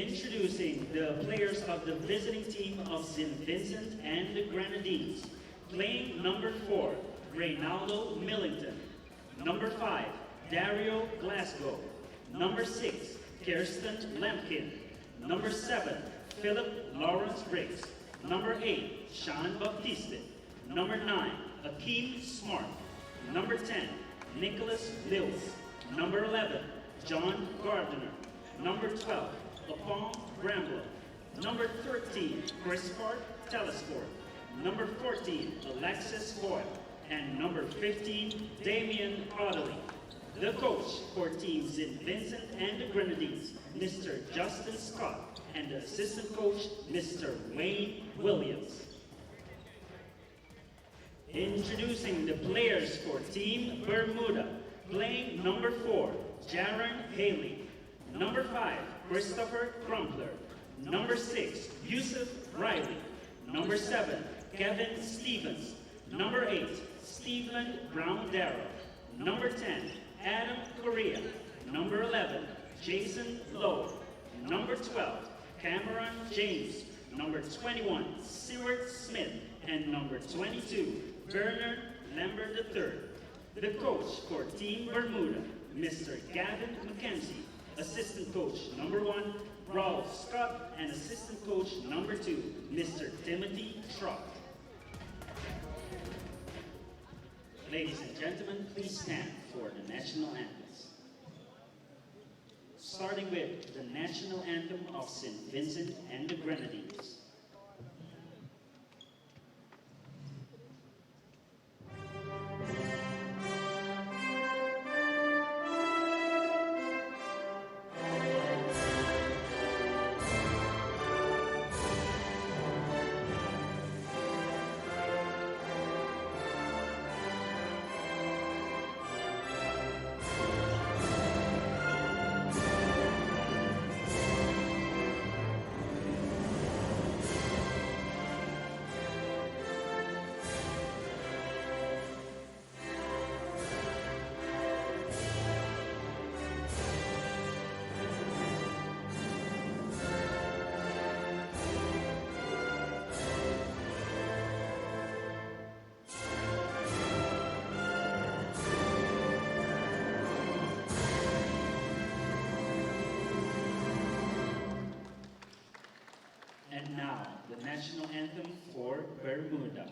Introducing the players of the visiting team of Saint Vincent and the Grenadines. Playing number 4, Reynaldo Millington. Number 5, Dario Glasgow. Number 6, Kirsten Lemkin. Number 7, Philip Lawrence Briggs. Number 8, Sean Baptiste. Number 9, Akeem Smart. Number 10, Nicholas Lewis. Number 11, John Gardner. Number 12, Apong Bramble. Number 13, Christopher Telesport. Number 14, Alexis Boyle. And number 15, Damian Otterly. The coach for Team Saint Vincent and the Grenadines, Mr. Justin Scott, and the assistant coach, Mr. Wayne Williams. Introducing the players for Team Bermuda. Playing number 4, Jaron Haley. Number 5, Christopher Crumpler. Number 6, Yusuf Riley. Number 7, Kevin Stevens. Number 8, Stephen Brown Darrow. Number 10, Adam Correa. Number 11, Jason Lowe. Number 12, Cameron James. Number 21, Seward Smith. And number 22, Bernard Lambert III. The coach for Team Bermuda, Mr. Gavin McKenzie. Assistant coach number 1, Rolf Scott, and assistant coach number 2, Mr. Timothy Trott. Ladies and gentlemen, please stand for the national anthems. Starting with the national anthem of Saint Vincent and the Grenadines. And now, the national anthem for Bermuda.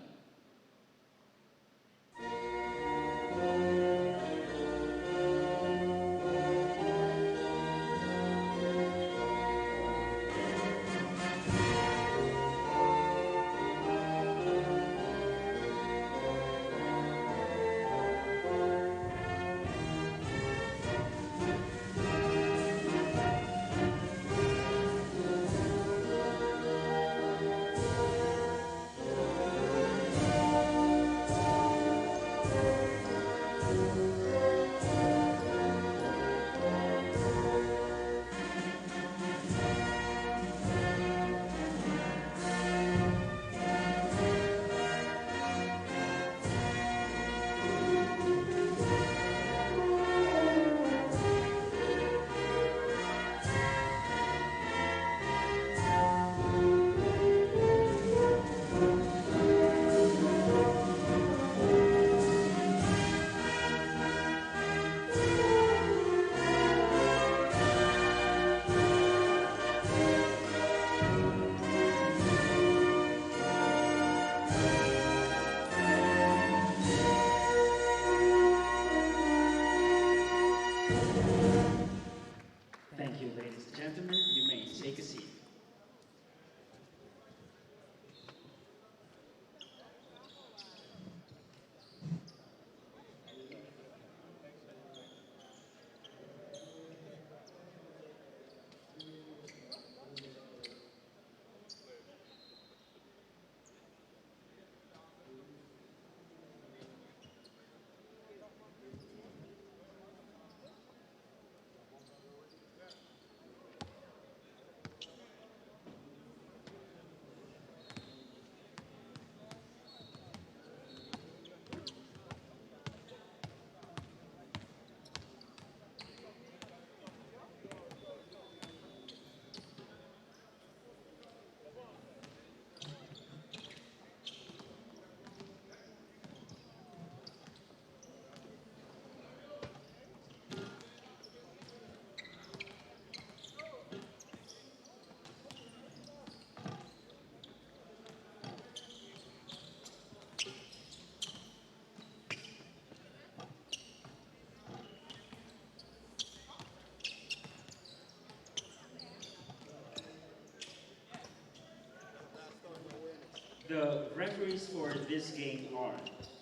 The referees for this game are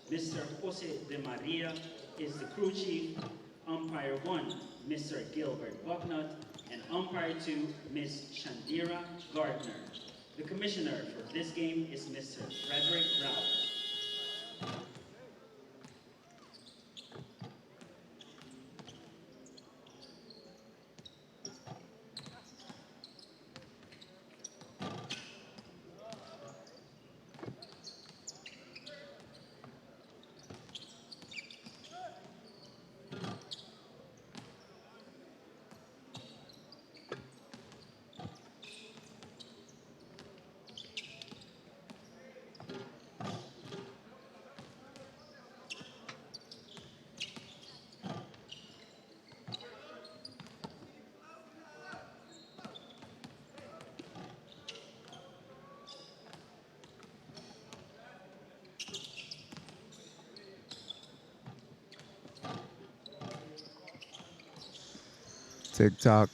Mr. Jose de Maria is the crew chief, umpire 1, Mr. Gilbert Bucknut, and umpire 2, Ms. Shandira Gardner. The commissioner for this game is Mr. Frederick Rao. TikTok.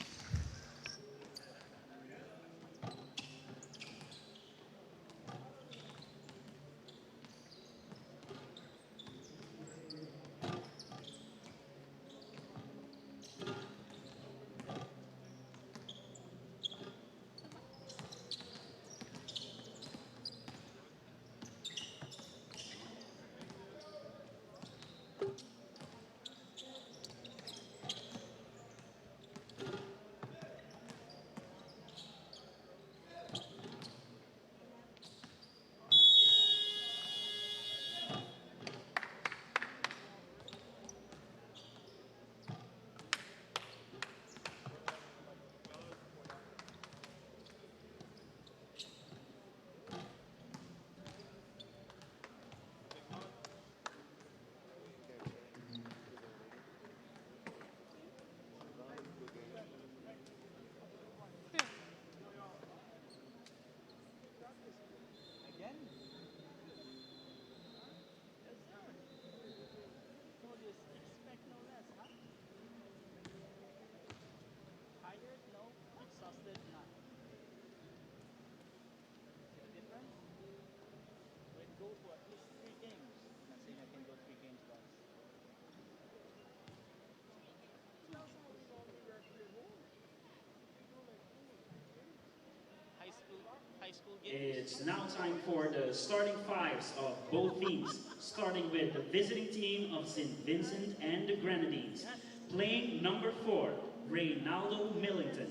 It's now time for the starting fives of both teams, starting with the visiting team of Saint Vincent and the Grenadines. Playing number 4, Reynaldo Millington.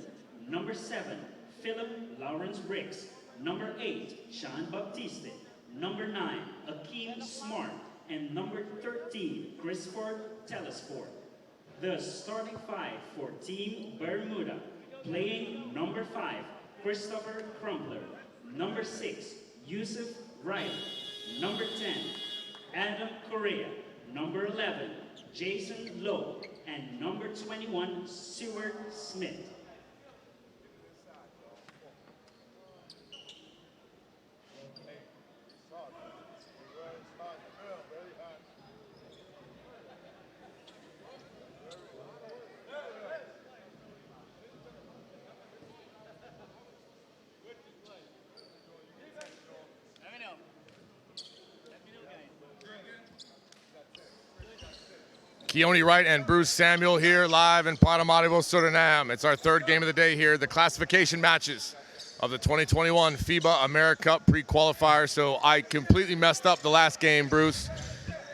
Number 7, Philip Lawrence Ricks. Number 8, Sean Baptiste. Number 9, Akeem Smart. And number 13, Christopher Telesport. The starting 5 for Team Bermuda. Playing number 5, Christopher Crumpler. Number 6, Yusuf Riley. Number 10, Adam Correa. Number 11, Jason Lowe. And number 21, Seward Smith. Keone Wright and Bruce Samuel here live in Paramaribo, Suriname. It's our third game of the day here, the classification matches of the 2021 FIBA AmeriCup pre-qualifier. So I completely messed up the last game, Bruce.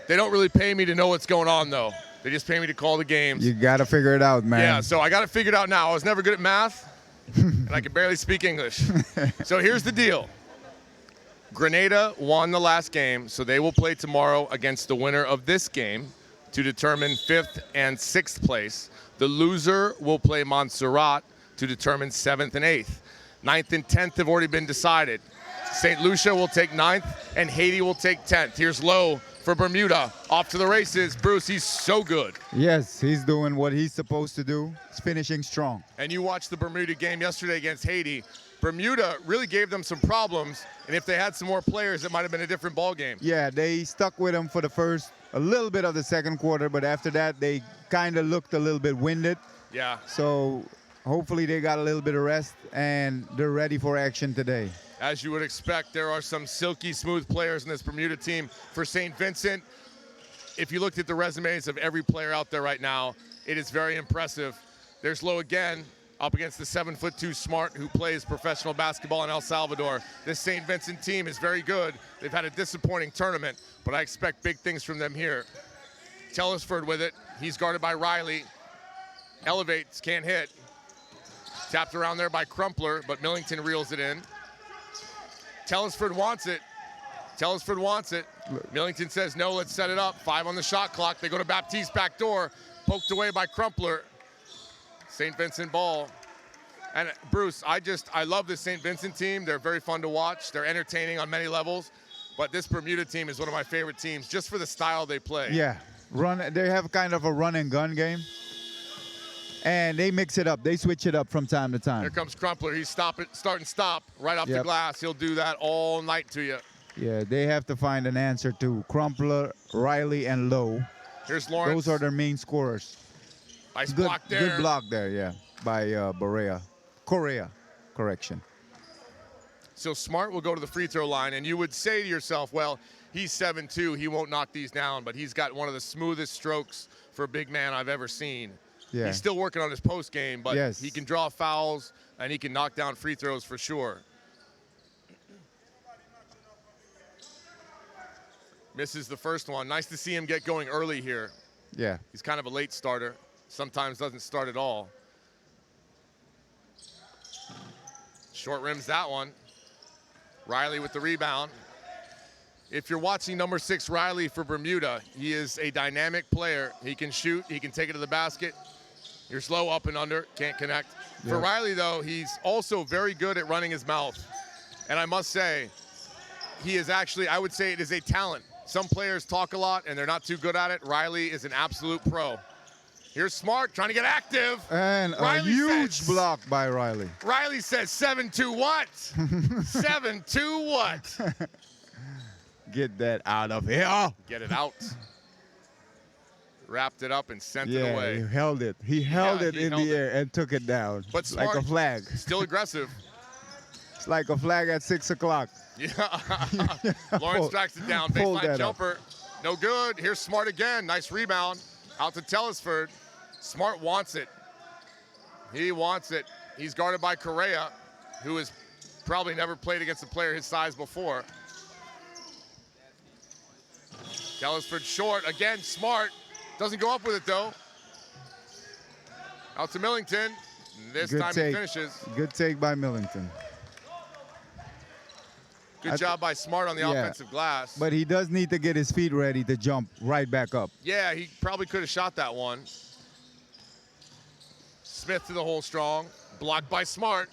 They don't really pay me to know what's going on, though. They just pay me to call the games. You got to figure it out, man. Yeah, so I got it figured out now. I was never good at math, and I can barely speak English. So here's the deal. Grenada won the last game, so they will play tomorrow against the winner of this game to determine 5th and 6th place. The loser will play Montserrat to determine 7th and 8th. 9th and 10th have already been decided. St. Lucia will take 9th, and Haiti will take 10th. Here's Lowe for Bermuda. Off to the races. Bruce, he's so good. Yes, he's doing what he's supposed to do. He's finishing strong. And you watched the Bermuda game yesterday against Haiti. Bermuda really gave them some problems, and if they had some more players, it might have been a different ball game. Yeah, they stuck with him for the first, a little bit of the second quarter, but after that, they kind of looked a little bit winded. Yeah. So hopefully they got a little bit of rest, and they're ready for action today. As you would expect, there are some silky smooth players in this Bermuda team. For St. Vincent, if you looked at the resumes of every player out there right now, it is very impressive. There's Lowe again, up against the 7'2" Smart, who plays professional basketball in El Salvador. This St. Vincent team is very good. They've had a disappointing tournament, but I expect big things from them here. Telesford with it. He's guarded by Riley. Elevates, can't hit. Tapped around there by Crumpler, but Millington reels it in. Telesford wants it. Telesford wants it. Millington says, no, let's set it up. 5 on the shot clock. They go to Baptiste back door. Poked away by Crumpler. St. Vincent ball. And Bruce, I love this St. Vincent team. They're very fun to watch. They're entertaining on many levels. But this Bermuda team is one of my favorite teams just for the style they play. Yeah, they have kind of a run and gun game. And they mix it up. They switch it up from time to time. Here comes Crumpler. He's start and stop right off the glass. He'll do that all night to you. Yeah, they have to find an answer to Crumpler, Riley, and Lowe. Here's Lawrence. Those are their main scorers. Nice block there. Good block there, yeah, by Correa, correction. So Smart will go to the free throw line, and you would say to yourself, well, he's 7'2", he won't knock these down, but he's got one of the smoothest strokes for a big man I've ever seen. Yeah. He's still working on his post game, but yes, he can draw fouls, and he can knock down free throws for sure. Misses the first one. Nice to see him get going early here. Yeah. He's kind of a late starter. Sometimes doesn't start at all. Short rims that one. Riley with the rebound. If you're watching number 6 Riley for Bermuda, he is a dynamic player. He can shoot, he can take it to the basket. You're slow up and under, can't connect. Yeah. For Riley though, he's also very good at running his mouth. And I must say, he is actually, I would say it is a talent. Some players talk a lot and they're not too good at it. Riley is an absolute pro. Here's Smart trying to get active. And Riley a huge block by Riley. Riley says 7-2 what? 7-2 what? Get that out of here. Get it out. Wrapped it up and sent it away. He held it. He held it in the air and took it down. But Smart, like a flag. Still aggressive. It's like a flag at 6 o'clock. Yeah. Lawrence tracks it down. Baseline jumper. No good. Here's Smart again. Nice rebound. Out to Telesford. Smart wants it. He wants it. He's guarded by Correa, who has probably never played against a player his size before. Telesford short. Again, Smart. Doesn't go up with it, though. Out to Millington. This time he finishes. Good take by Millington. Good job by Smart on the offensive glass. But he does need to get his feet ready to jump right back up. Yeah, he probably could have shot that one. Smith to the hole strong. Blocked by Smart.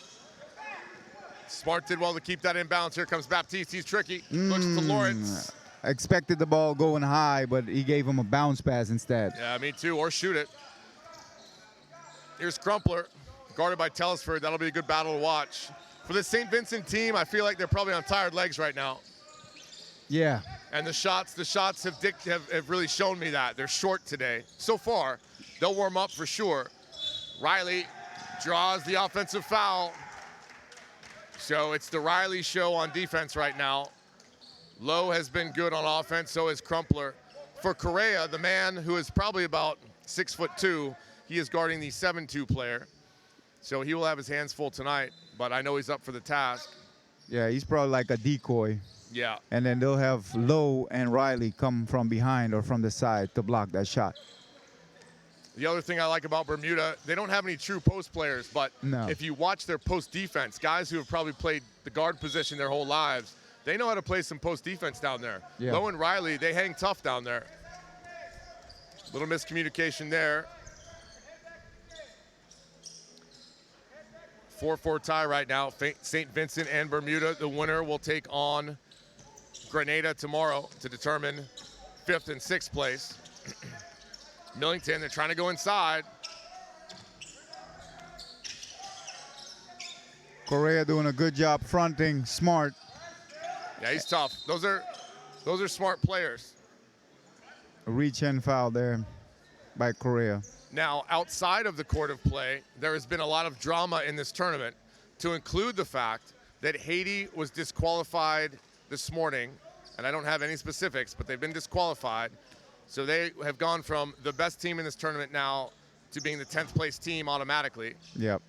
Smart did well to keep that in bounds. Here comes Baptiste. He's tricky. Looks to Lawrence. Expected the ball going high, but he gave him a bounce pass instead. Yeah, me too. Or shoot it. Here's Crumpler, guarded by Telesford. That'll be a good battle to watch. For the St. Vincent team, I feel like they're probably on tired legs right now. Yeah. And the shots have really shown me that. They're short today. So far, they'll warm up for sure. Riley draws the offensive foul. So it's the Riley show on defense right now. Lowe has been good on offense, so is Crumpler. For Correa, the man who is probably about 6'2", he is guarding the 7'2" player. So he will have his hands full tonight, but I know he's up for the task. Yeah, he's probably like a decoy. Yeah. And then they'll have Lowe and Riley come from behind or from the side to block that shot. The other thing I like about Bermuda, they don't have any true post players, but if you watch their post defense, guys who have probably played the guard position their whole lives, they know how to play some post defense down there. Yeah. Lowe and Riley, they hang tough down there. Little miscommunication there. 4-4 tie right now. St. Vincent and Bermuda. The winner will take on Grenada tomorrow to determine 5th and 6th place. Millington, they're trying to go inside. Correa doing a good job fronting. Smart. Yeah, he's tough. Those are smart players. A reach and foul there by Correa. Now, outside of the court of play, there has been a lot of drama in this tournament, to include the fact that Haiti was disqualified this morning, and I don't have any specifics, but they've been disqualified. So they have gone from the best team in this tournament now to being the 10th place team automatically. Yep.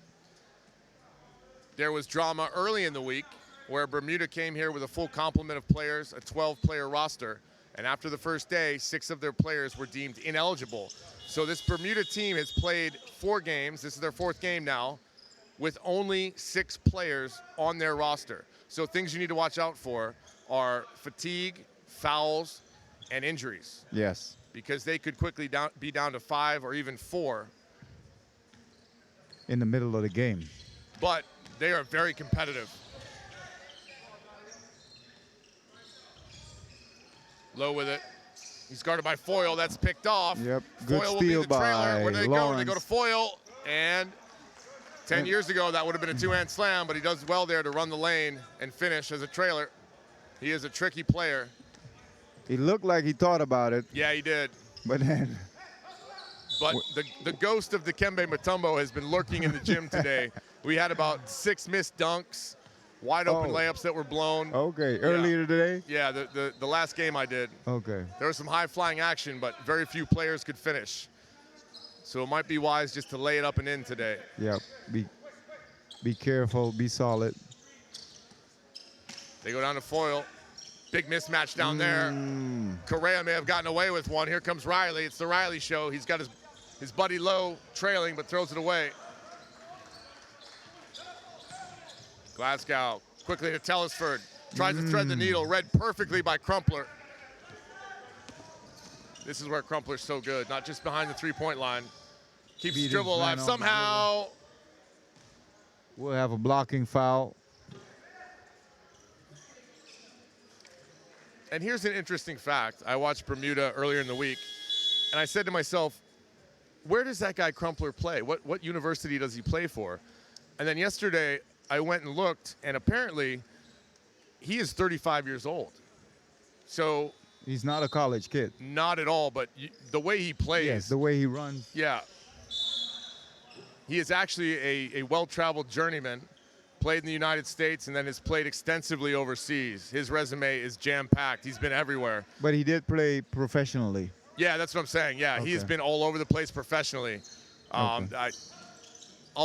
There was drama early in the week where Bermuda came here with a full complement of players, a 12-player roster, and after the first day, 6 of their players were deemed ineligible. So this Bermuda team has played 4 games, this is their 4th game now, with only 6 players on their roster. So things you need to watch out for are fatigue, fouls, and injuries. Yes. Because they could quickly be down to 5 or even 4. In the middle of the game. But they are very competitive. Low with it. He's guarded by Foyle. That's picked off. Yep. Good Foyle will steal be the trailer. by Where do they Lawrence. go? They go to Foyle. And 10 years ago, that would have been a 2-hand slam, but he does well there to run the lane and finish as a trailer. He is a tricky player. He looked like he thought about it. Yeah, he did. But then. But the ghost of Dikembe Mutombo has been lurking in the gym today. We had about 6 missed dunks, wide open layups that were blown. Okay, earlier today? Yeah, the last game I did. Okay. There was some high-flying action, but very few players could finish. So it might be wise just to lay it up and in today. Yep. Be careful, be solid. They go down to Foyle. Big mismatch down there. Correa may have gotten away with one. Here comes Riley. It's the Riley show. He's got his buddy Lowe trailing, but throws it away. Glasgow quickly to Tellisford. Tries to thread the needle. Read perfectly by Crumpler. This is where Crumpler's so good. Not just behind the three-point line. Keeps his dribble alive. Somehow. We'll have a blocking foul. And here's an interesting fact. I watched Bermuda earlier in the week, and I said to myself, where does that guy Crumpler play? What university does he play for? And then yesterday, I went and looked, and apparently, he is 35 years old. So he's not a college kid. Not at all, but the way he plays. Yes, the way he runs. Yeah. He is actually a well-traveled journeyman. Played in the United States and then has played extensively overseas. His resume is jam-packed. He's been everywhere. But he did play professionally. Yeah, that's what I'm saying. Yeah, he has been all over the place professionally. I'll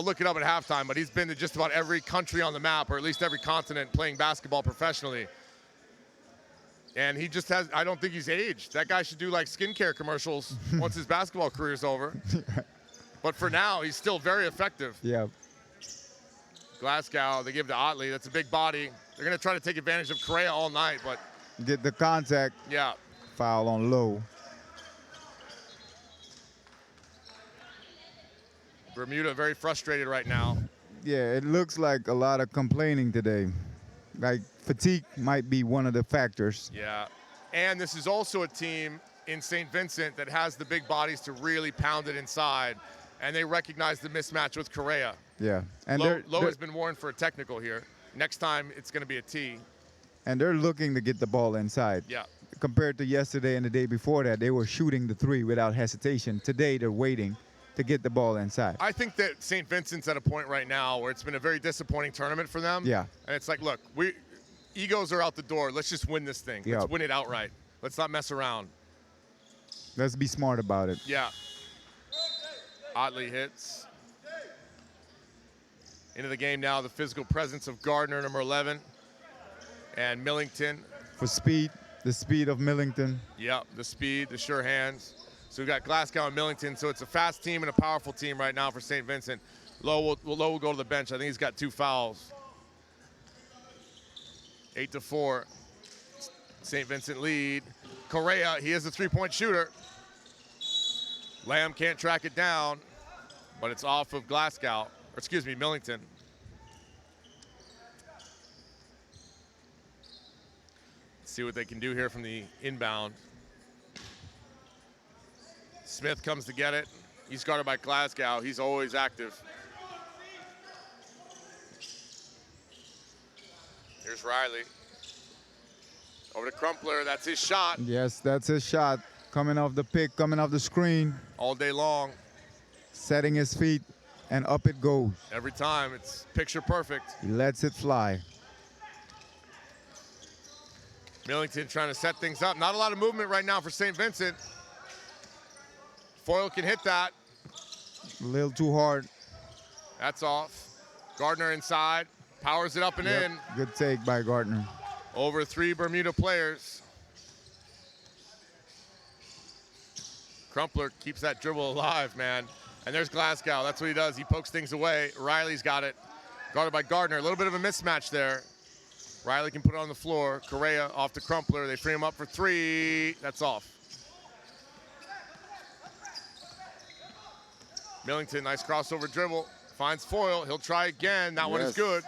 look it up at halftime, but he's been to just about every country on the map, or at least every continent, playing basketball professionally. And he just has, I don't think he's aged. That guy should do like skincare commercials once his basketball career's over. But for now, he's still very effective. Yeah. Glasgow, they give to Otley. That's a big body. They're going to try to take advantage of Correa all night, but. Get the contact. Yeah. Foul on Lowe. Bermuda very frustrated right now. Yeah, it looks like a lot of complaining today. Like fatigue might be one of the factors. Yeah. And this is also a team in Saint Vincent that has the big bodies to really pound it inside. And they recognize the mismatch with Correa. Yeah. And Lowe has been warned for a technical here. Next time, it's going to be a T. And they're looking to get the ball inside. Yeah. Compared to yesterday and the day before that, they were shooting the three without hesitation. Today, they're waiting to get the ball inside. I think that St. Vincent's at a point right now where it's been a very disappointing tournament for them. Yeah. And it's like, look, egos are out the door. Let's just win this thing. Let's win it outright. Let's not mess around. Let's be smart about it. Yeah. Otley hits. Into the game now, the physical presence of Gardner, number 11, and Millington. For speed, the speed of Millington. Yep, the speed, the sure hands. So we've got Glasgow and Millington. So it's a fast team and a powerful team right now for St. Vincent. Lowe will go to the bench. I think he's got 2 fouls. 8-4. St. Vincent lead. Correa, he is a three-point shooter. Lamb can't track it down, but it's off of Glasgow. Or excuse me, Millington. Let's see what they can do here from the inbound. Smith comes to get it. He's guarded by Glasgow. He's always active. Here's Riley. Over to Crumpler. That's his shot. Yes, that's his shot. Coming off the pick, coming off the screen. All day long. Setting his feet, and up it goes. Every time. It's picture perfect. He lets it fly. Millington trying to set things up. Not a lot of movement right now for St. Vincent. Foyle can hit that. A little too hard. That's off. Gardner inside. Powers it up and in. Good take by Gardner. Over 3 Bermuda players. Crumpler keeps that dribble alive, man. And there's Glasgow. That's what he does. He pokes things away. Riley's got it. Guarded by Gardner. A little bit of a mismatch there. Riley can put it on the floor. Correa off to Crumpler. They free him up for 3. That's off. Millington, nice crossover dribble. Finds Foyle. He'll try again. That one is good.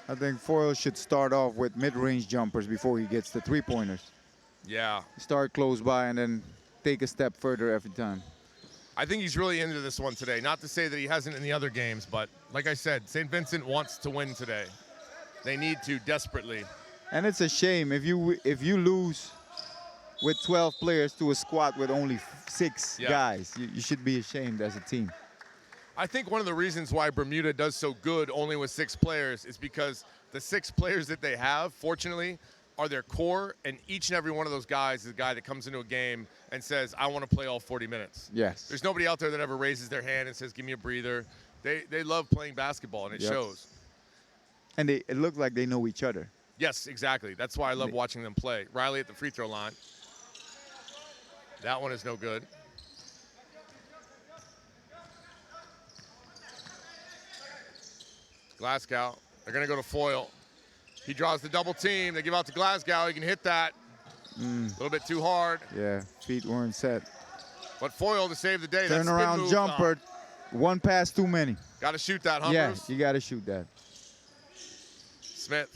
I think Foyle should start off with mid-range jumpers before he gets the three-pointers. Yeah. Start close by and then take a step further every time. I think he's really into this one today. Not to say that he hasn't in the other games, but like I said, St. Vincent wants to win today. They need to desperately. And it's a shame if you lose with 12 players to a squad with only 6 guys. You should be ashamed as a team. I think one of the reasons why Bermuda does so good only with 6 players is because the 6 players that they have, fortunately, are their core, and each and every one of those guys is a guy that comes into a game and says, I want to play all 40 minutes. Yes. There's nobody out there that ever raises their hand and says, give me a breather. They love playing basketball, and it shows. And it looks like they know each other. Yes, exactly. That's why I love watching them play. Riley at the free throw line. That one is no good. Glasgow, they're going to go to Foyle. He draws the double team. They give out to Glasgow. He can hit that. A little bit too hard. Yeah, feet weren't set. But Foyle to save the day. Turn around jumper. One pass too many. Got to shoot that, Humpers. Yeah, you got to shoot that. Smith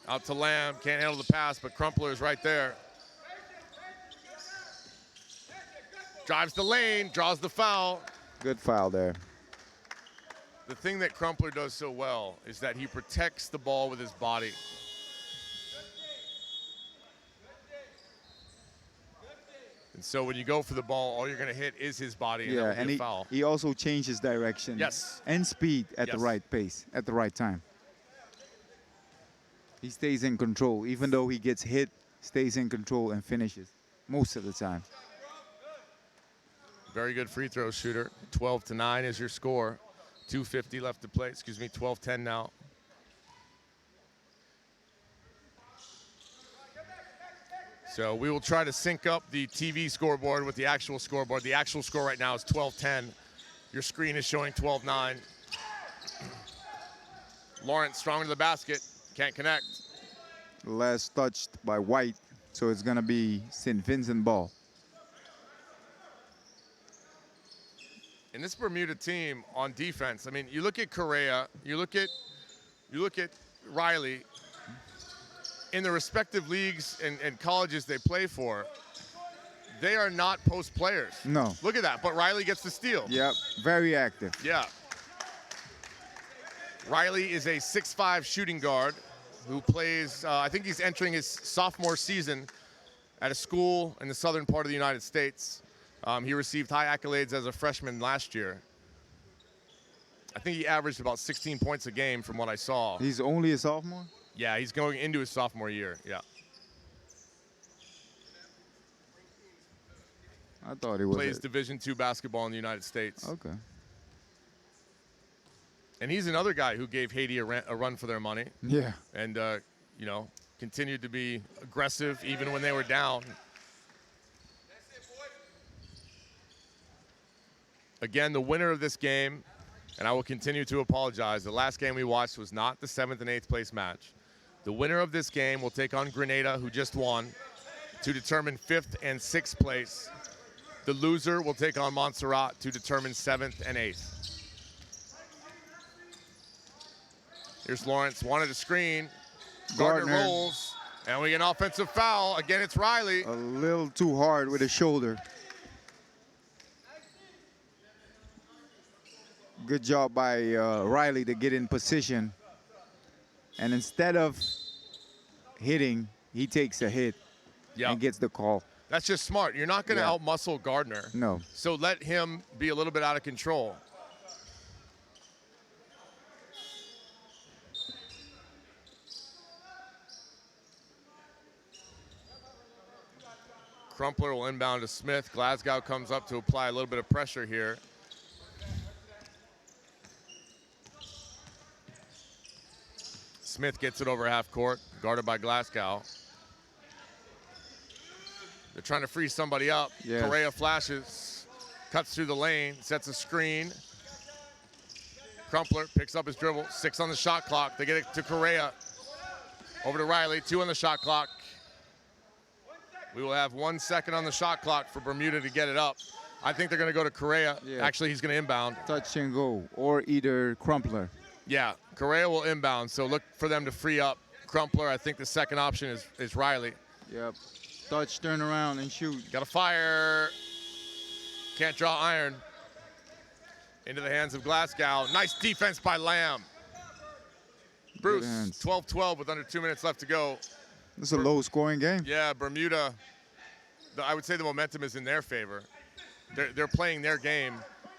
out to Lamb. Can't handle the pass, but Crumpler is right there. Drives the lane, draws the foul. Good foul there. The thing that Crumpler does so well is that he protects the ball with his body. And so when you go for the ball, all you're going to hit is his body, and that will be a foul. He also changes direction and speed at the right pace, at the right time. He stays in control. Even though he gets hit, stays in control and finishes most of the time. Very good free throw shooter. 12-9 is your score. 2:50 left to play. Excuse me, 12-10 now. So we will try to sync up the TV scoreboard with the actual scoreboard. The actual score right now is 12-10. Your screen is showing 12-9. Lawrence strong to the basket. Can't connect. Last touched by White, so it's going to be Saint Vincent ball. In this Bermuda team on defense, I mean, you look at Correa, you look at Riley. In the respective leagues and colleges they play for, they are not post players. No. Look at that, but Riley gets the steal. Yep, very active. Yeah. Riley is a 6'5" shooting guard who plays, I think he's entering his sophomore season at a school in the southern part of the United States. He received high accolades as a freshman last year. I think he averaged about 16 points a game from what I saw. He's only a sophomore? Yeah, he's going into his sophomore year, yeah. I thought he was. Plays Division II basketball in the United States. Okay. And he's another guy who gave Haiti a run for their money. Yeah. And, you know, continued to be aggressive even when they were down. Again, the winner of this game, and I will continue to apologize, the last game we watched was not the 7th and 8th place match. The winner of this game will take on Grenada, who just won, to determine 5th and 6th place. The loser will take on Montserrat to determine 7th and 8th. Here's Lawrence, wanted a screen. Gardner rolls, and we get an offensive foul. Again, it's Riley. A little too hard with his shoulder. Good job by Riley to get in position. And instead of hitting, he takes a hit and gets the call. That's just smart. You're not going to outmuscle Gardner. No. So let him be a little bit out of control. Crumpler will inbound to Smith. Glasgow comes up to apply a little bit of pressure here. Smith gets it over half court, guarded by Glasgow. They're trying to free somebody up. Yes. Correa flashes, cuts through the lane, sets a screen. Crumpler picks up his dribble, 6 on the shot clock. They get it to Correa. Over to Riley, 2 on the shot clock. We will have 1 second on the shot clock for Bermuda to get it up. I think they're going to go to Correa. Yeah. Actually, he's going to inbound. Touch and go, or either Crumpler. Yeah, Correa will inbound, so look for them to free up Crumpler. I think the second option is Riley. Yep. Touch, turn around, and shoot. Got to fire. Can't draw iron. Into the hands of Glasgow. Nice defense by Lamb. Bruce, 12-12 with under 2 minutes left to go. This is a low-scoring game. Yeah, Bermuda, I would say the momentum is in their favor. They're playing their game.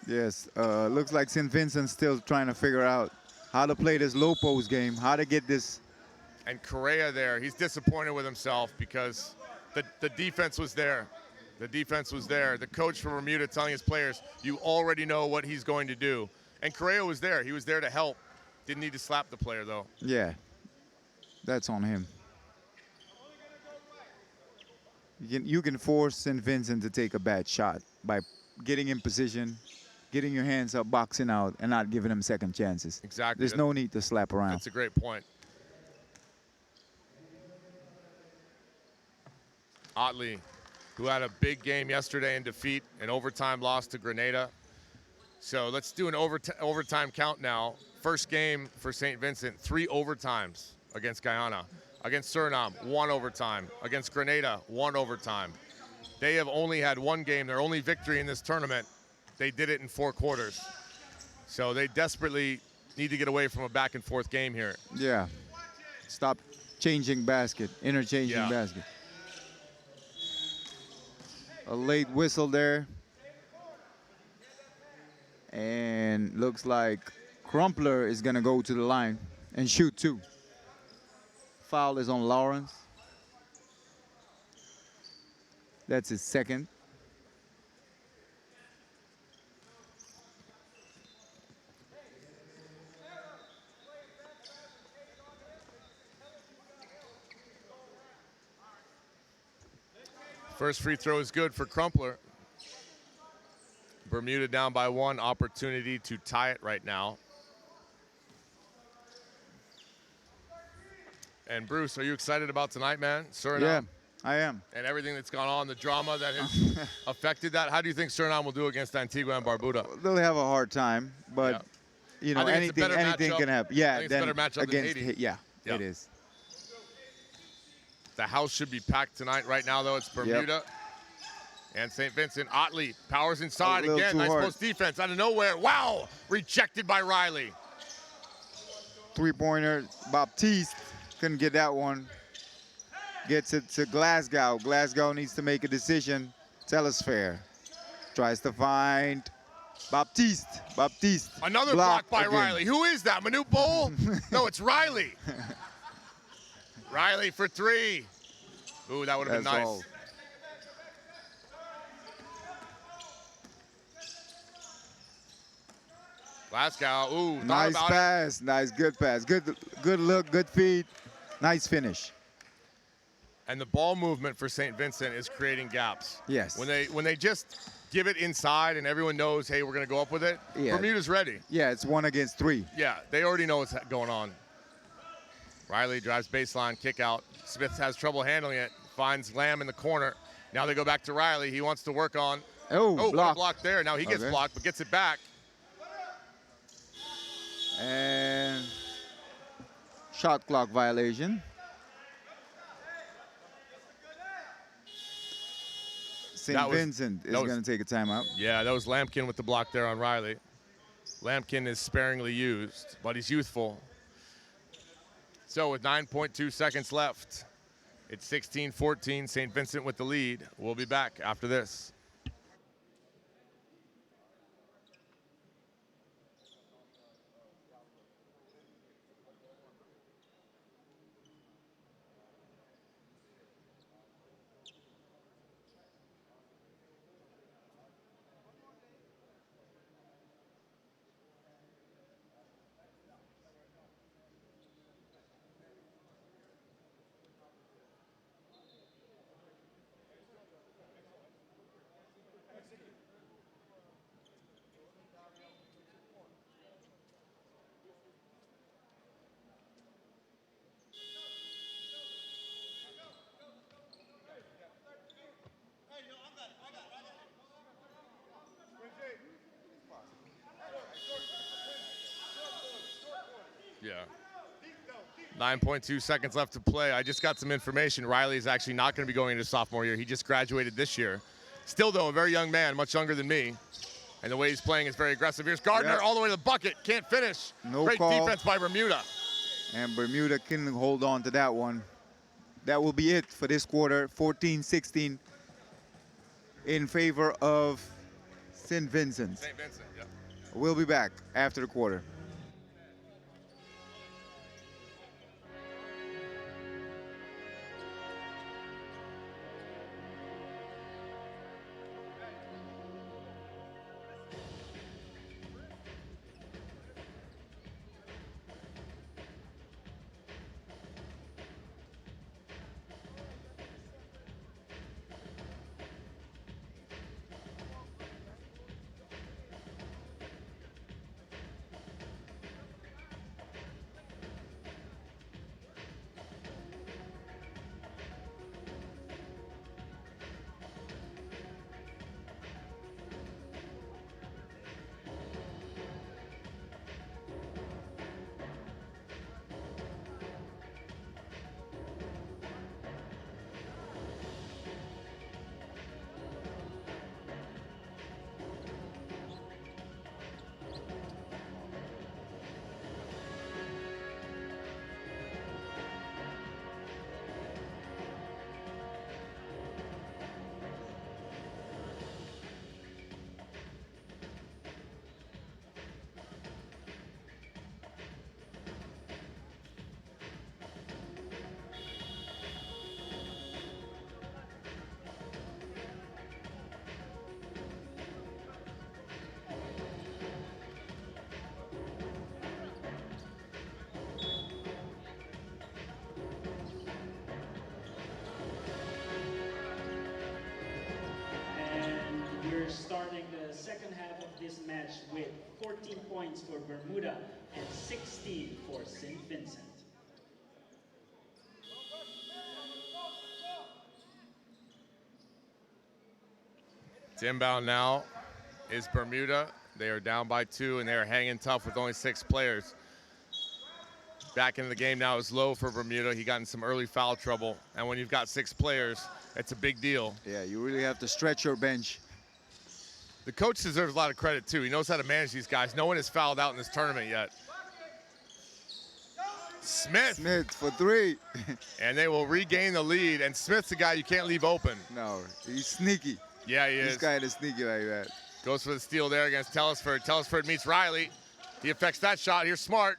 Yes, looks like Saint Vincent's still trying to figure out how to play this low post game, how to get this. And Correa there, he's disappointed with himself because the defense was there. The defense was there. The coach from Bermuda telling his players, you already know what he's going to do. And Correa was there. He was there to help. Didn't need to slap the player, though. Yeah, that's on him. You can force Saint Vincent to take a bad shot by getting in position, getting your hands up, boxing out, and not giving them second chances. Exactly. There's no need to slap around. That's a great point. Otley, who had a big game yesterday in defeat, an overtime loss to Grenada. So let's do an overtime count now. First game for St. Vincent, 3 overtimes against Guyana. Against Suriname, 1 overtime. Against Grenada, 1 overtime. They have only had 1 game. Their only victory in this tournament, they did it in 4 quarters. So they desperately need to get away from a back-and-forth game here. Yeah. Stop changing basket, interchanging basket. A late whistle there. And looks like Crumpler is going to go to the line and shoot 2. Foul is on Lawrence. That's his second. First free throw is good for Crumpler. Bermuda down by 1, opportunity to tie it right now. And Bruce, are you excited about tonight, man? Suriname? Yeah, I am. And everything that's gone on, the drama that has affected that. How do you think Suriname will do against Antigua and Barbuda? They'll have a hard time, but you know, anything can happen. Yeah, I think it's a better matchup against than Haiti. Yeah, it is. The house should be packed tonight. Right now, though, it's Bermuda and St. Vincent. Otley powers inside again. Nice post defense out of nowhere. Wow! Rejected by Riley. 3-pointer. Baptiste couldn't get that one. Gets it to Glasgow. Glasgow needs to make a decision. Telesphore tries to find Baptiste. Baptiste. Another block by Riley. Who is that? Manute Bol? No, it's Riley. Riley for 3. Ooh, that would have been nice. All. Glasgow, ooh, nice pass, nice, good pass. Good look, good feed, nice finish. And the ball movement for St. Vincent is creating gaps. Yes. When they just give it inside and everyone knows, hey, we're going to go up with it, Bermuda's ready. Yeah, it's 1 against 3. Yeah, they already know what's going on. Riley drives baseline, kick out. Smith has trouble handling it, finds Lamb in the corner. Now they go back to Riley. He wants to work on. Block there. Now he gets blocked, but gets it back. And shot clock violation. St. Vincent is going to take a timeout. Yeah, that was Lampkin with the block there on Riley. Lampkin is sparingly used, but he's youthful. So with 9.2 seconds left, it's 16-14, St. Vincent with the lead. We'll be back after this. 9.2 seconds left to play. I just got some information. Riley is actually not going to be going into sophomore year. He just graduated this year. Still, though, a very young man, much younger than me. And the way he's playing is very aggressive. Here's Gardner all the way to the bucket. Can't finish. No Great call. defense by Bermuda. And Bermuda can hold on to that one. That will be it for this quarter, 14-16 in favor of Saint Vincent. Saint Vincent, yeah. We'll be back after the quarter. We're starting the second half of this match with 14 points for Bermuda and 16 for Saint Vincent. It's inbound now is Bermuda. They are down by 2, and they are hanging tough with only 6 players. Back into the game now is Lowe for Bermuda. He got in some early foul trouble, and when you've got 6 players, it's a big deal. Yeah, you really have to stretch your bench. The coach deserves a lot of credit, too. He knows how to manage these guys. No one has fouled out in this tournament yet. Smith for 3. And they will regain the lead, and Smith's the guy you can't leave open. No, he's sneaky. Yeah, he is. This guy is sneaky like that. Goes for the steal there against Telesford. Telesford meets Riley. He affects that shot. Here's Smart.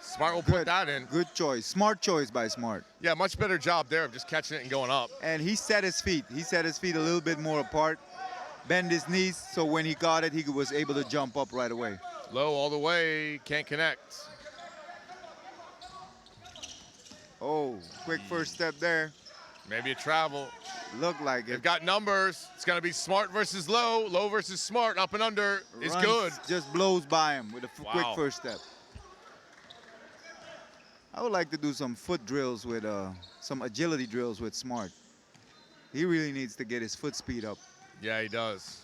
Smart will put that in. Good choice. Smart choice by Smart. Yeah, much better job there of just catching it and going up. And he set his feet. He set his feet a little bit more apart, bend his knees, so when he got it, he was able to jump up right away. Low all the way, can't connect. Oh, quick first step there. Maybe a travel. Look like it. They've got numbers. It's going to be Smart versus Low. Low versus Smart. Up and under is good. Just blows by him with a quick Wow. first step. I would like to do some foot drills with, some agility drills with Smart. He really needs to get his foot speed up. Yeah, he does.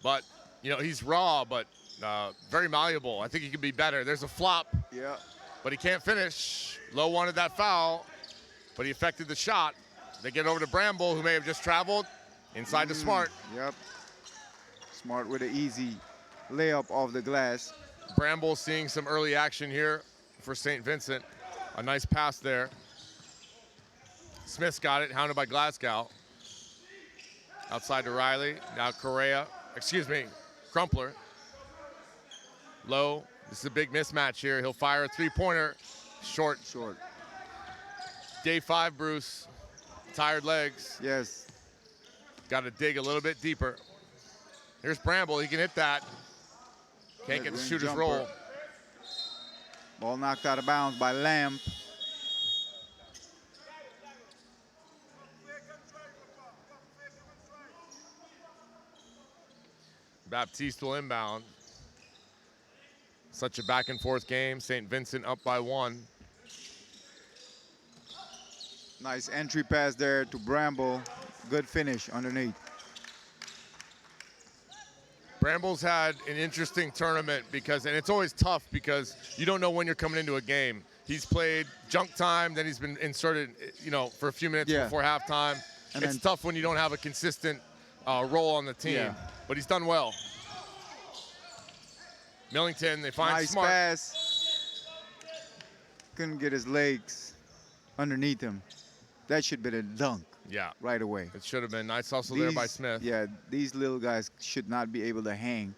But, you know, he's raw, but very malleable. I think he could be better. There's a flop. Yeah. But he can't finish. Lowe wanted that foul, but he affected the shot. They get over to Bramble, who may have just traveled inside to Smart. Yep. Smart with an easy layup off the glass. Bramble seeing some early action here for St. Vincent. A nice pass there. Smith's got it, hounded by Glasgow. Outside to Riley. Now Crumpler. Low. This is a big mismatch here. He'll fire a three-pointer. Short. Day 5, Bruce. Tired legs. Yes. Got to dig a little bit deeper. Here's Bramble. He can hit that. Can't get the shooter's jumper. roll. Ball knocked out of bounds by Lamb. Baptiste will inbound. Such a back and forth game. St. Vincent up by 1. Nice entry pass there to Bramble. Good finish underneath. Bramble's had an interesting tournament and it's always tough because you don't know when you're coming into a game. He's played junk time, then he's been inserted, for a few minutes before halftime. And it's tough when you don't have a consistent role on the team, but he's done well. Millington, they find nice Smart. Pass. Couldn't get his legs underneath him. That should have been a dunk. Yeah. Right away. It should have been nice hustle there by Smith. Yeah, these little guys should not be able to hang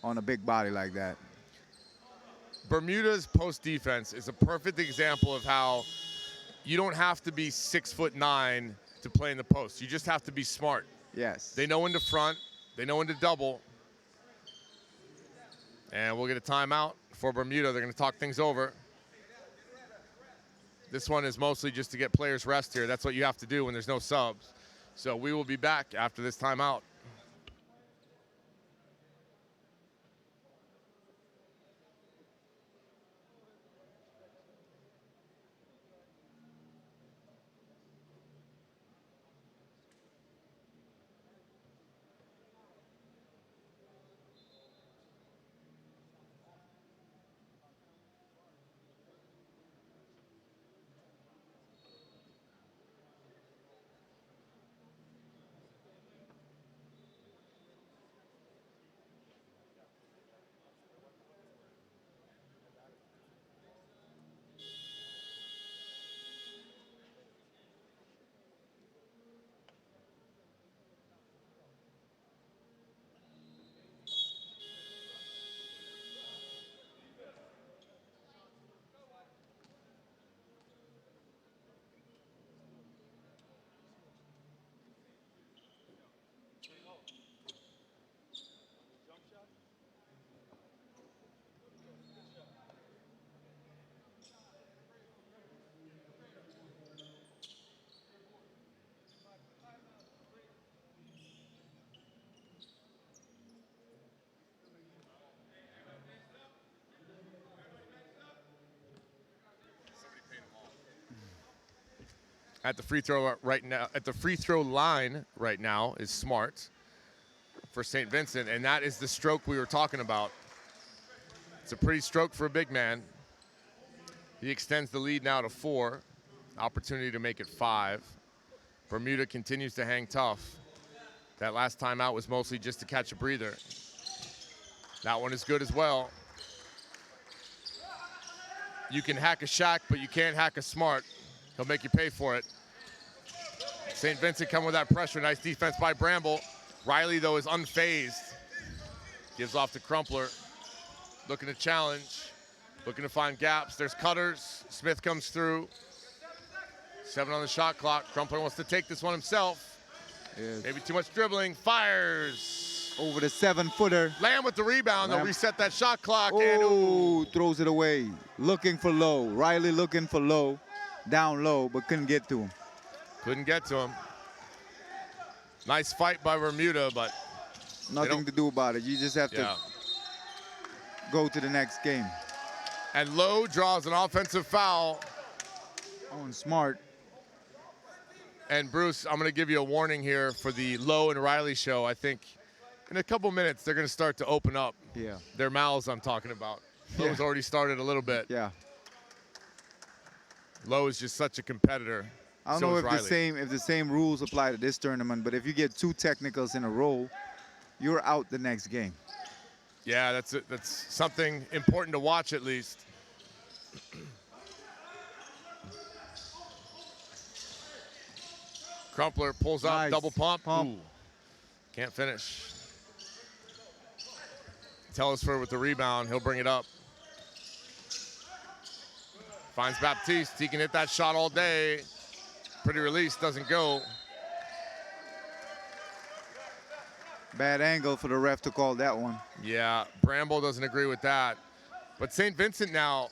on a big body like that. Bermuda's post defense is a perfect example of how you don't have to be 6'9" to play in the post. You just have to be smart. Yes. They know when to front. They know when to double. And we'll get a timeout for Bermuda. They're going to talk things over. This one is mostly just to get players rest here. That's what you have to do when there's no subs. So we will be back after this timeout. At the free throw line right now is Smart for Saint Vincent, and that is the stroke we were talking about. It's a pretty stroke for a big man. He extends the lead now to 4. Opportunity to make it 5. Bermuda continues to hang tough. That last timeout was mostly just to catch a breather. That one is good as well. You can hack a Shaq, but you can't hack a Smart. He'll make you pay for it. St. Vincent coming with that pressure. Nice defense by Bramble. Riley, though, is unfazed. Gives off to Crumpler. Looking to challenge. Looking to find gaps. There's cutters. Smith comes through. 7 on the shot clock. Crumpler wants to take this one himself. Yes. Maybe too much dribbling. Fires. Over the 7-footer. Lamb with the rebound. They'll reset that shot clock. Oh, and throws it away. Looking for low. Riley looking for low. Down low, but couldn't get to him. Couldn't get to him. Nice fight by Bermuda, but nothing to do about it. You just have to go to the next game. And Lowe draws an offensive foul on Smart. And Bruce, I'm going to give you a warning here for the Lowe and Riley show. I think in a couple minutes they're going to start to open up their mouths. I'm talking about. Lowe's already started a little bit. Yeah. Lowe is just such a competitor. I don't know if the same rules apply to this tournament, but if you get 2 technicals in a row, you're out the next game. Yeah, that's something important to watch at least. Crumpler pulls up, double pump. Ooh, can't finish. Telesford with the rebound. He'll bring it up. Finds Baptiste. He can hit that shot all day. Pretty release, doesn't go. Bad angle for the ref to call that one. Yeah, Bramble doesn't agree with that. But St. Vincent now,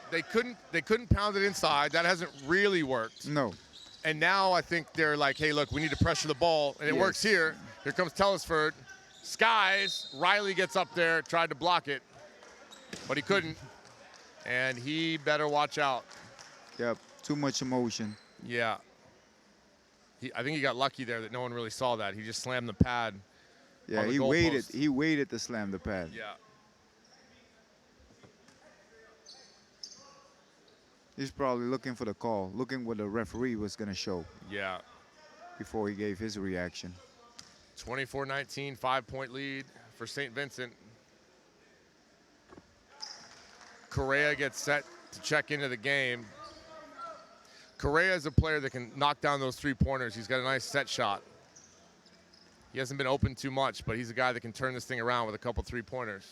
they couldn't pound it inside. That hasn't really worked. No. And now I think they're like, hey, look, we need to pressure the ball. And it works here. Here comes Telesford. Skies. Riley gets up there, tried to block it, but he couldn't. And he better watch out. Yep, too much emotion. Yeah. I think he got lucky there that no one really saw that. He just slammed the pad Yeah, on the he waited. goalpost. He waited to slam the pad. Yeah. He's probably looking for the call, looking what the referee was going to show Yeah. before he gave his reaction. 24-19, 5-point lead for St. Vincent. Correa gets set to check into the game. Correa is a player that can knock down those three-pointers. He's got a nice set shot. He hasn't been open too much, but he's a guy that can turn this thing around with a couple three-pointers.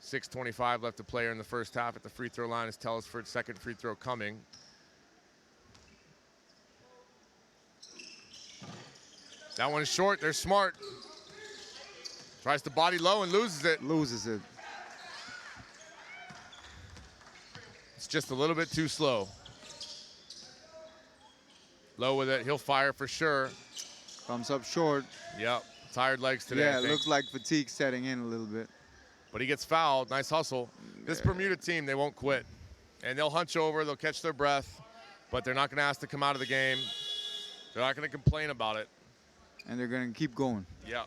6:25 left to play in the first half. At the free throw line is Telesford's second free throw coming. That one's short. They're smart. Tries to body low and loses it. Loses it. It's just a little bit too slow. Low with it. He'll fire for sure. Comes up short. Yep. Tired legs today. Yeah, it looks like fatigue setting in a little bit. But he gets fouled. Nice hustle. This Bermuda team, they won't quit. And they'll hunch over. They'll catch their breath. But they're not going to ask to come out of the game. They're not going to complain about it. And they're going to keep going. Yeah.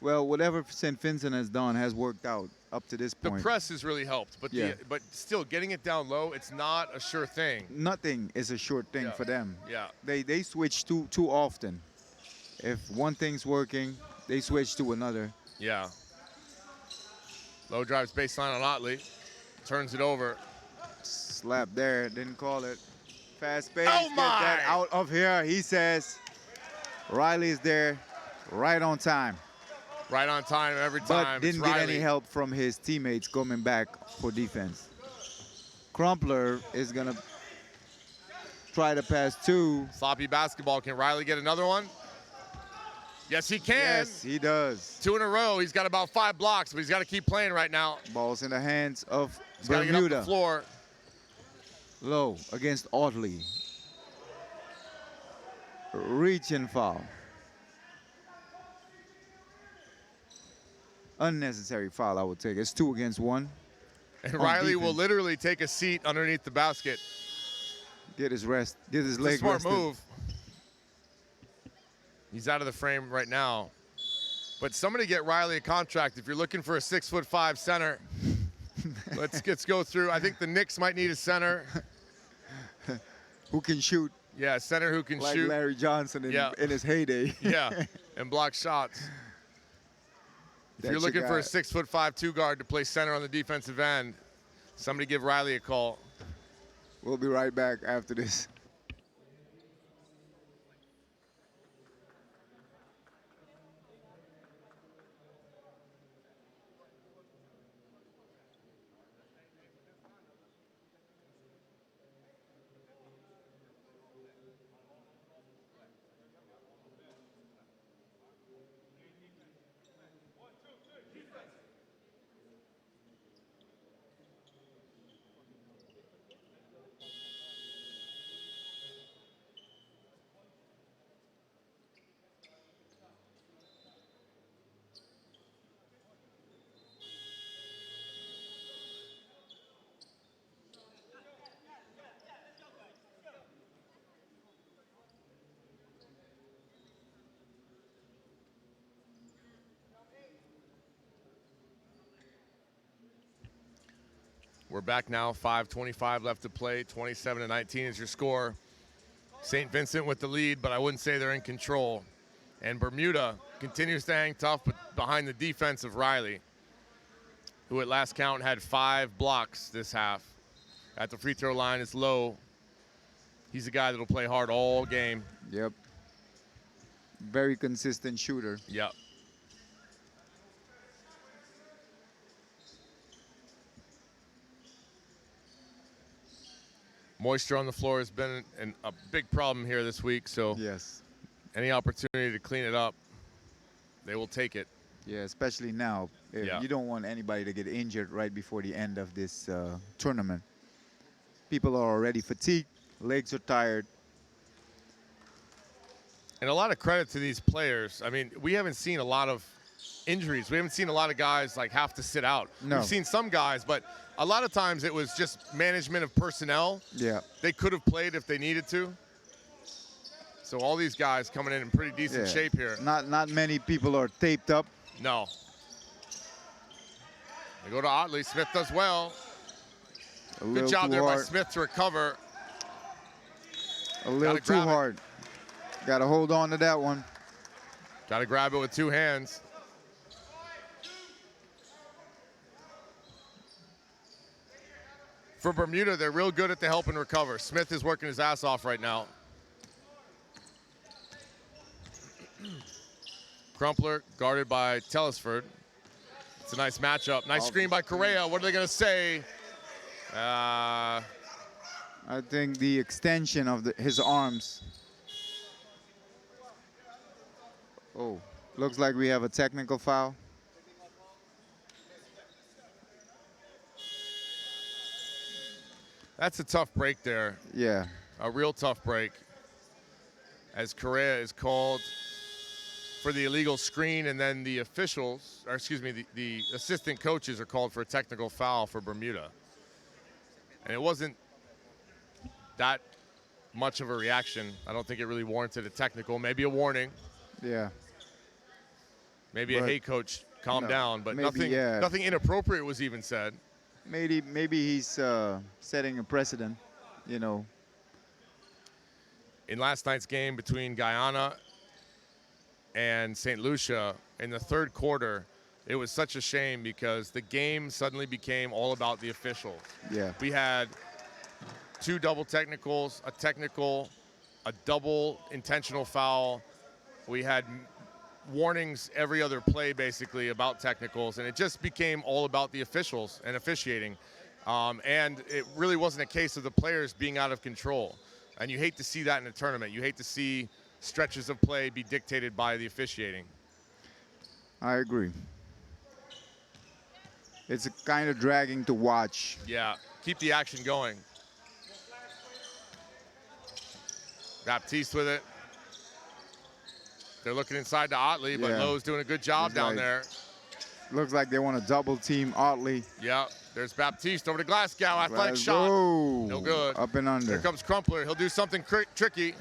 Well, whatever St. Vincent has done has worked out up to this The point. press has really helped. But, Yeah. but still, getting it down low, it's not a sure thing. Nothing is a short thing Yeah. for them. Yeah. They switch too often. If one thing's working, they switch to another. Yeah. Low drives baseline on Otley. Turns it over. Slap there, didn't call it. Fast pace, Oh get my! that out of here, he says. Riley is there, right on time. Right on time every But time. didn't It's get Riley. any help from his teammates coming back for defense. Crumpler is gonna try to pass two. Sloppy basketball. Can Riley get another one? Yes, he can. Yes, he does. 2 in a row. He's got about 5 blocks, but he's got to keep playing right now. Ball's in the hands of He's got to get up the Bermuda. floor. Low against Audley. Reach and foul. Unnecessary foul, I would take. It's 2 against 1. And On Riley will defense. literally take a seat underneath the basket. Get his rest. Get his It's a leg smart rested. move. He's out of the frame right now. But somebody get Riley a contract if you're looking for a 6'5" center. Let's go through. I think the Knicks might need a center. Who can shoot Yeah, a center who can like shoot. Larry Johnson Yeah. in his heyday. Yeah, and block shots. If That's you're your looking for a guy. 6'5" 2 guard to play center on the defensive end, somebody give Riley a call. We'll be right back after this. We're back now, 5:25 left to play, 27-19 is your score. St. Vincent with the lead, but I wouldn't say they're in control. And Bermuda continues to hang tough, but behind the defense of Riley, who at last count had 5 blocks this half. At the free throw line is Low. He's a guy that'll play hard all game. Yep. Very consistent shooter. Yep. Moisture on the floor has been a big problem here this week, so Yes. any opportunity to clean it up, they will take it. Yeah, especially now. Yeah. You don't want anybody to get injured right before the end of this tournament. People are already fatigued. Legs are tired. And a lot of credit to these players. I mean, we haven't seen a lot of injuries. We haven't seen a lot of guys like have to sit out. No. We've seen some guys, but a lot of times it was just management of personnel. Yeah. They could have played if they needed to. So all these guys coming in pretty decent shape here. Not many people are taped up. No. They go to Otley. Smith does well. Good job there by Smith to recover. A little too hard. Got to hold on to that one. Got to grab it with 2 hands. For Bermuda, they're real good at the help and recover. Smith is working his ass off right now. Crumpler guarded by Telesford. It's a nice matchup. Nice screen by Correa. What are they going to say? I think the extension of his arms. Oh, looks like we have a technical foul. That's a tough break there. Yeah. A real tough break. As Correa is called for the illegal screen, and then the officials, or excuse me, the assistant coaches are called for a technical foul for Bermuda. And it wasn't that much of a reaction. I don't think it really warranted a technical, maybe a warning. Yeah. Maybe a hey coach, calm down, but maybe, nothing inappropriate was even said. Maybe he's setting a precedent, you know. In last night's game between Guyana and St. Lucia, in the 3rd quarter, it was such a shame because the game suddenly became all about the officials. Yeah. We had 2 double technicals, a technical, a double intentional foul. We had warnings every other play basically about technicals, and it just became all about the officials and officiating. And it really wasn't a case of the players being out of control. And you hate to see that in a tournament. You hate to see stretches of play be dictated by the officiating. I agree. It's kind of dragging to watch. Yeah, keep the action going. Baptiste with it. They're looking inside to Otley, but Lowe's doing a good job down there. Looks like they want to double team Otley. Yeah, there's Baptiste over to Glasgow. Athletic shot. No good. Up and under. Here comes Crumpler. He'll do something tricky.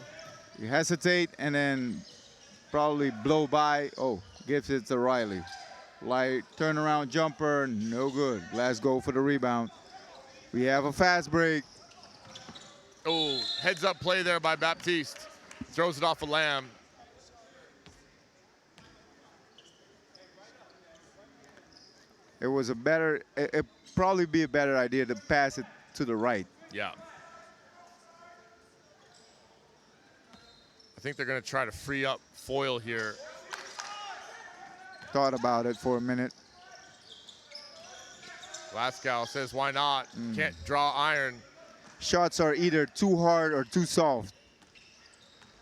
You hesitate and then probably blow by. Oh, gives it to Riley. Light turnaround jumper, no good. Glasgow for the rebound. We have a fast break. Oh, heads up play there by Baptiste. Throws it off of Lamb. It was a better, it'd probably be a better idea to pass it to the right. Yeah. I think they're going to try to free up Foyle here. Thought about it for a minute. Glasgow says, why not? Can't draw iron. Shots are either too hard or too soft.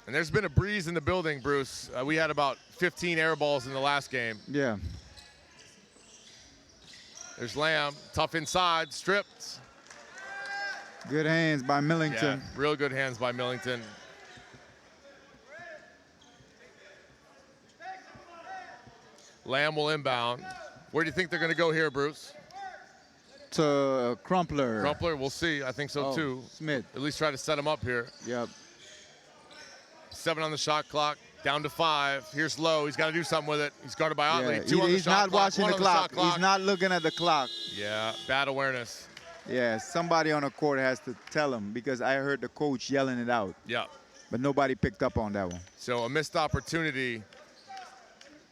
And there's been a breeze in the building, Bruce. We had about 15 air balls in the last game. Yeah. There's Lamb, tough inside, stripped. Good hands by Millington. Yeah, real good hands by Millington. Lamb will inbound. Where do you think they're going to go here, Bruce? To Crumpler. Crumpler, we'll see. I think so too. Smith. At least try to set him up here. Yep. 7 on the shot clock, down to 5. Here's Lowe. He's got to do something with it. He's guarded by Otley. Yeah. 2 on the He's shot not clock. watching the clock. He's not looking at the clock. Yeah, bad awareness. Yeah, somebody on the court has to tell him because I heard the coach yelling it out. Yeah. But nobody picked up on that one. So a missed opportunity.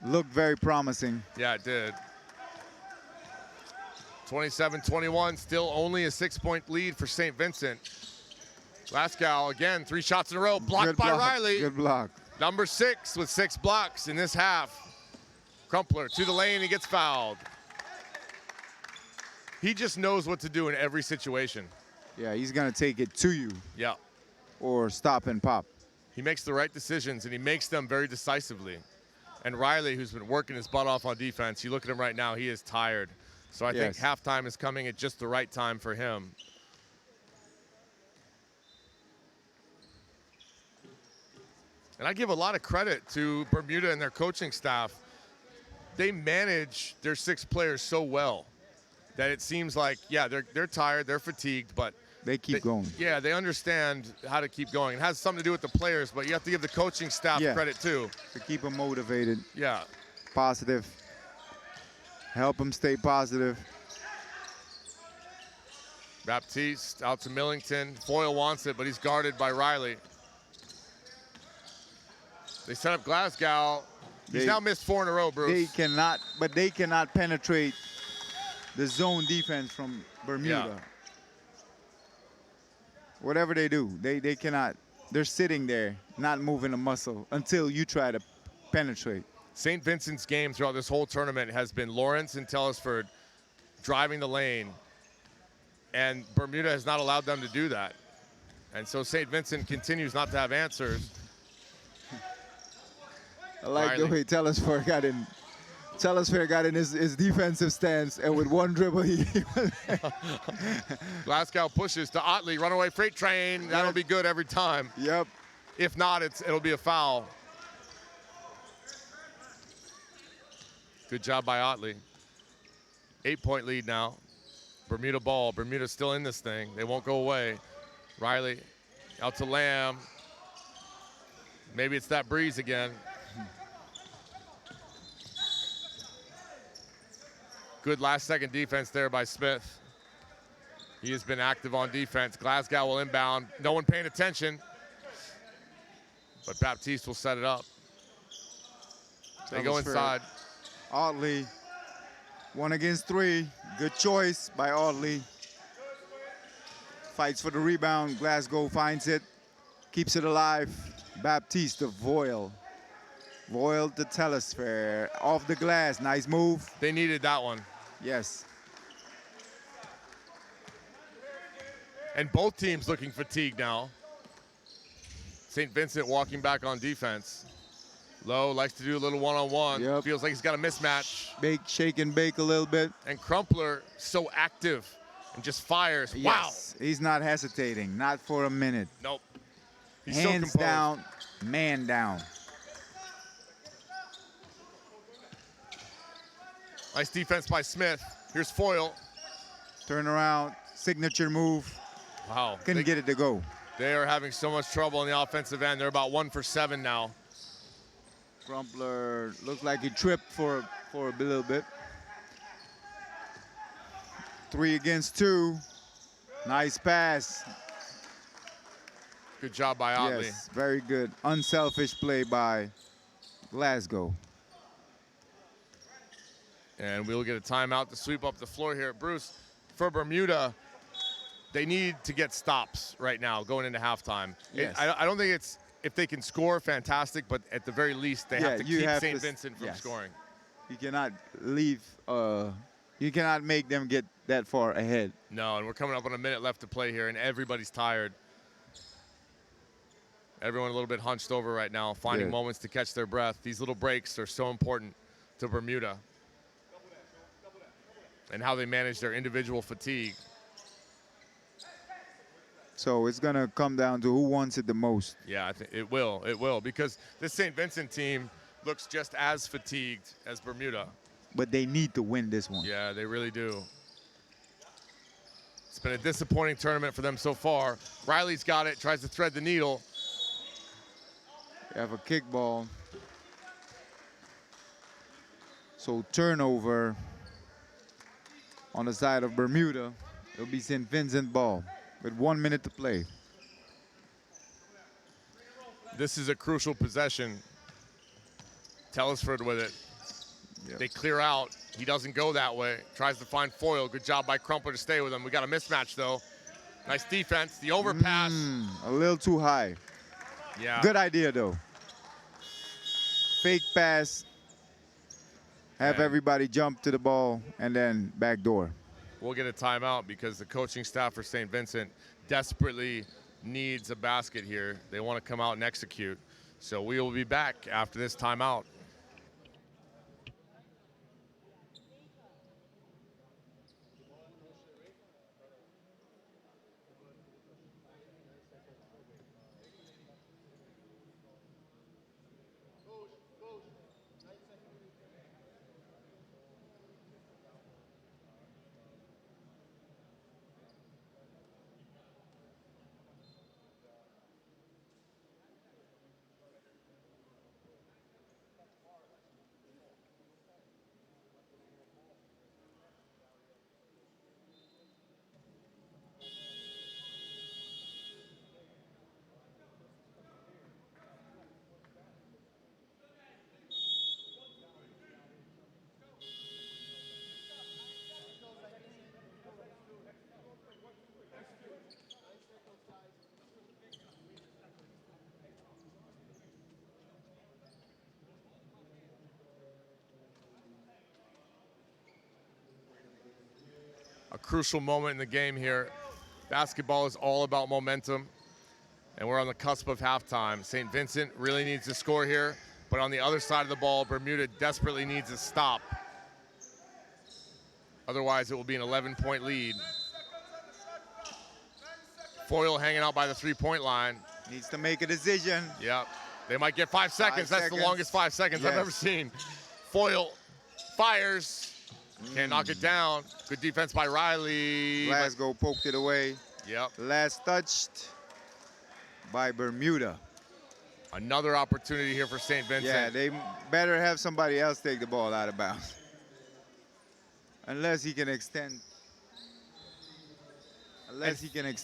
Looked very promising. Yeah, it did. 27-21, still only a 6-point lead for St. Vincent. Glasgow, again, 3 shots in a row, blocked by Riley. Good block. Number 6 with 6 blocks in this half. Crumpler to the lane, he gets fouled. He just knows what to do in every situation. Yeah, he's going to take it to you. Yeah. Or stop and pop. He makes the right decisions, and he makes them very decisively. And Riley, who's been working his butt off on defense, you look at him right now, he is tired. So I think halftime is coming at just the right time for him. And I give a lot of credit to Bermuda and their coaching staff. They manage their 6 players so well that it seems like, yeah, they're tired, they're fatigued, but They keep going. Yeah, they understand how to keep going. It has something to do with the players, but you have to give the coaching staff credit too. To keep them motivated. Yeah. Positive. Help them stay positive. Baptiste out to Millington. Foyle wants it, but he's guarded by Riley. They set up Glasgow. He's now missed 4 in a row, Bruce. They cannot penetrate the zone defense from Bermuda. Yeah. Whatever they do, they cannot. They're sitting there, not moving a muscle until you try to penetrate. St. Vincent's game throughout this whole tournament has been Lawrence and Telesford driving the lane, and Bermuda has not allowed them to do that. And so St. Vincent continues not to have answers. I like the way Telesford got in. Telesford got in his defensive stance, and with one dribble, he Glasgow pushes to Otley, runaway freight train. That'll be good every time. Yep. If not, it'll be a foul. Good job by Otley. 8-point lead now. Bermuda ball. Bermuda's still in this thing. They won't go away. Riley out to Lamb. Maybe it's that breeze again. Good last-second defense there by Smith. He has been active on defense. Glasgow will inbound. No one paying attention. But Baptiste will set it up. They go inside. Otley, 1 against 3. Good choice by Otley. Fights for the rebound. Glasgow finds it. Keeps it alive. Baptiste to Voyle. Voyle to Telesford. Off the glass. Nice move. They needed that one. Yes. And both teams looking fatigued now. St. Vincent walking back on defense. Lowe likes to do a little one-on-one. Yep. Feels like he's got a mismatch. Shake and bake a little bit. And Crumpler so active and just fires. Yes. Wow. He's not hesitating. Not for a minute. Nope. He's Hands so down, man down. Nice defense by Smith. Here's Foyle. Turn around, signature move. Wow. Couldn't get it to go. They are having so much trouble in the offensive end. They're about 1 for 7 now. Crumpler looked like he tripped for a little bit. 3 against 2. Nice pass. Good job by Otley. Yes, very good. Unselfish play by Glasgow. And we'll get a timeout to sweep up the floor here. Bruce, for Bermuda, they need to get stops right now going into halftime. Yes. I don't think it's if they can score, fantastic, but at the very least, they have to keep St. Vincent from scoring. You cannot leave, you cannot make them get that far ahead. No, and we're coming up on a minute left to play here, and everybody's tired. Everyone a little bit hunched over right now, finding moments to catch their breath. These little breaks are so important to Bermuda and how they manage their individual fatigue. So it's going to come down to who wants it the most. Yeah, I think it will, because this St. Vincent team looks just as fatigued as Bermuda. But they need to win this one. Yeah, they really do. It's been a disappointing tournament for them so far. Riley's got it, tries to thread the needle. They have a kickball. So turnover on the side of Bermuda. It'll be St. Vincent ball with 1 minute to play. This is a crucial possession. Telesford with it. Yep. They clear out. He doesn't go that way. Tries to find Foyle. Good job by Crumpler to stay with him. We got a mismatch, though. Nice defense. The overpass. A little too high. Yeah. Good idea, though. Fake pass. Have everybody jump to the ball, and then backdoor. We'll get a timeout because the coaching staff for St. Vincent desperately needs a basket here. They want to come out and execute. So we will be back after this timeout. a crucial moment in the game here. Basketball is all about momentum, and we're on the cusp of halftime. St. Vincent really needs to score here, but on the other side of the ball, Bermuda desperately needs a stop. Otherwise, it will be an 11-point lead. Foyle hanging out by the three-point line. Needs to make a decision. Yep. They might get 5 seconds. That's the longest 5 seconds I've Yes. ever seen. Foyle fires. Can't knock it down. Good defense by Riley. Glasgow poked it away. Yep. Last touched by Bermuda. Another opportunity here for St. Vincent. Yeah, they better have somebody else take the ball out of bounds. Unless he can extend.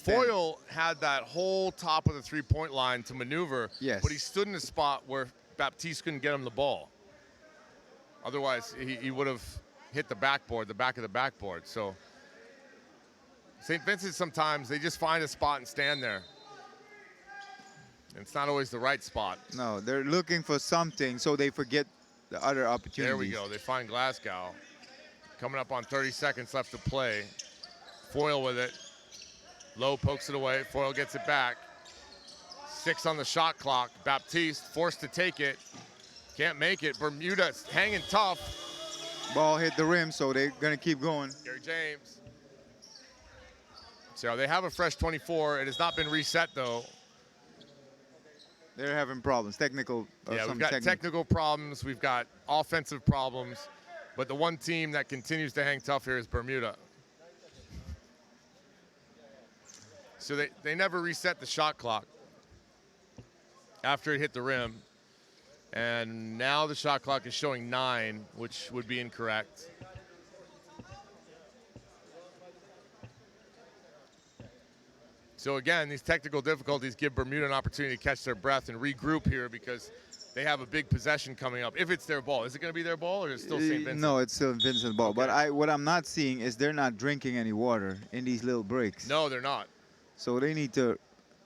Foyle had that whole top of the three-point line to maneuver, Yes. but he stood in a spot where Baptiste couldn't get him the ball. Otherwise, he would have hit the back of the backboard. So St. Vincent, sometimes they just find a spot and stand there. And it's not always the right spot. No, they're looking for something, so they forget the other opportunities. There we go. They find Glasgow. Coming up on 30 seconds left to play. Foyle with it. Lowe pokes it away. Foyle gets it back. 6 on the shot clock. Baptiste forced to take it. Can't make it. Bermuda hanging tough. Ball hit the rim, so they're going to keep going. Gary James. So they have a fresh 24. It has not been reset, though. They're having problems, technical. Yeah, we've got technical problems. We've got offensive problems. But the one team that continues to hang tough here is Bermuda. So they never reset the shot clock after it hit the rim. And now the shot clock is showing 9, which would be incorrect. So again, these technical difficulties give Bermuda an opportunity to catch their breath and regroup here because they have a big possession coming up. If it's their ball, is it going to be their ball or is it still St. Vincent? No, it's still Vincent's ball. Okay. But what I'm not seeing is they're not drinking any water in these little breaks. No, they're not. So they need to,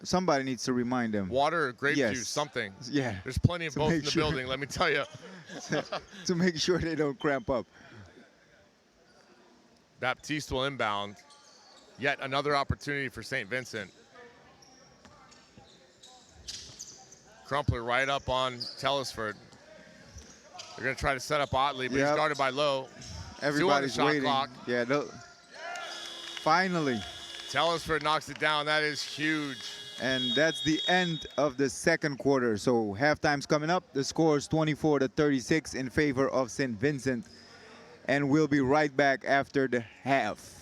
somebody needs to remind them. Water or grape Yes. juice, something. Yeah. There's plenty of To both in make the sure. building, let me tell you. To make sure they don't cramp up. Baptiste will inbound. Yet another opportunity for St. Vincent. Crumpler right up on Telesford. They're going to try to set up Otley, but he's Yep. guarded by Lowe. Everybody's shot waiting. clock. Yeah, finally. Telesford knocks it down. That is huge. And that's the end of the second quarter. So halftime's coming up. The score is 24-36 in favor of St. Vincent. And we'll be right back after the half.